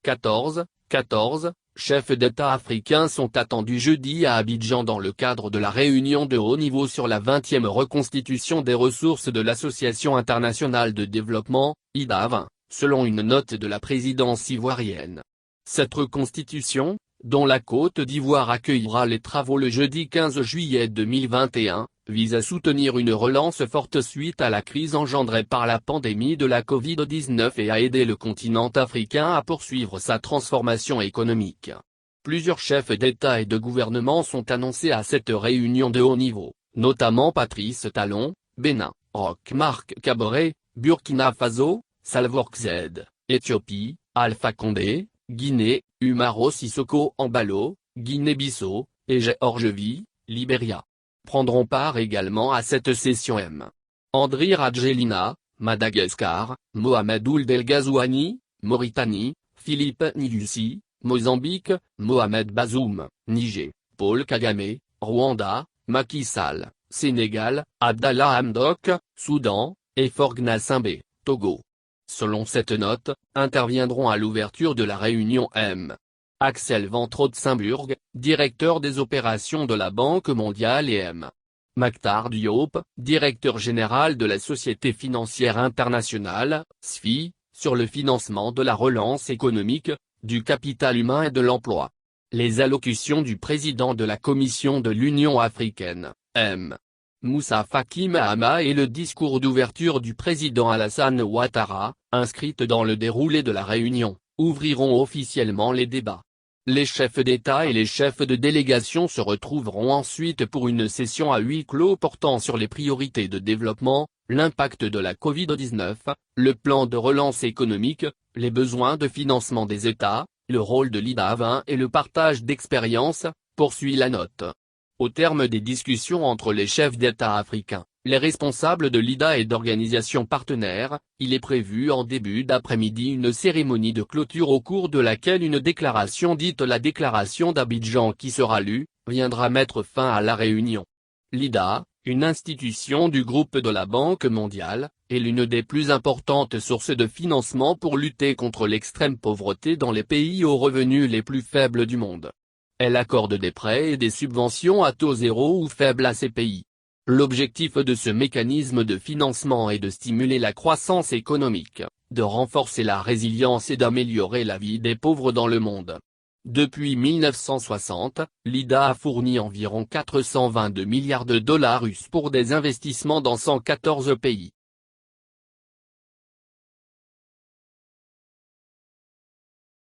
14 chefs d'État africains sont attendus jeudi à Abidjan dans le cadre de la réunion de haut niveau sur la 20e reconstitution des ressources de l'Association internationale de développement, IDA, selon une note de la présidence ivoirienne. Cette reconstitution, dont la Côte d'Ivoire accueillera les travaux le jeudi 15 juillet 2021, vise à soutenir une relance forte suite à la crise engendrée par la pandémie de la Covid-19 et à aider le continent africain à poursuivre sa transformation économique. Plusieurs chefs d'État et de gouvernement sont annoncés à cette réunion de haut niveau, notamment Patrice Talon, Bénin, Roch Marc Kaboré, Burkina Faso, Salva-Kiir, Éthiopie, Alpha Condé, Guinée, Umaro Sissoko Embalo, Guinée-Bissau, et Géorgie, Libéria. Prendront part également à cette session M. Andry Rajoelina, Madagascar, Mohamed Ould El Ghazouani, Mauritanie, Philippe Nyusi, Mozambique, Mohamed Bazoum, Niger, Paul Kagame, Rwanda, Macky Sall, Sénégal, Abdallah Hamdok, Soudan, et Faure Gnassingbé, Togo. Selon cette note, interviendront à l'ouverture de la réunion M. Axel Van Trotzenburg, directeur des opérations de la Banque mondiale et M. Mactar Diop, directeur général de la Société financière internationale, SFI, sur le financement de la relance économique, du capital humain et de l'emploi. Les allocutions du président de la Commission de l'Union africaine, M. Moussa Faki Mahamat et le discours d'ouverture du président Alassane Ouattara, inscrites dans le déroulé de la réunion, ouvriront officiellement les débats. Les chefs d'État et les chefs de délégation se retrouveront ensuite pour une session à huis clos portant sur les priorités de développement, l'impact de la Covid-19, le plan de relance économique, les besoins de financement des États, le rôle de l'IDA et le partage d'expériences, poursuit la note. Au terme des discussions entre les chefs d'État africains, les responsables de l'IDA et d'organisations partenaires, il est prévu en début d'après-midi une cérémonie de clôture au cours de laquelle une déclaration dite la déclaration d'Abidjan qui sera lue, viendra mettre fin à la réunion. L'IDA, une institution du groupe de la Banque mondiale, est l'une des plus importantes sources de financement pour lutter contre l'extrême pauvreté dans les pays aux revenus les plus faibles du monde. Elle accorde des prêts et des subventions à taux zéro ou faible à ces pays. L'objectif de ce mécanisme de financement est de stimuler la croissance économique, de renforcer la résilience et d'améliorer la vie des pauvres dans le monde. Depuis 1960, l'IDA a fourni environ 422 milliards de dollars US pour des investissements dans 114 pays.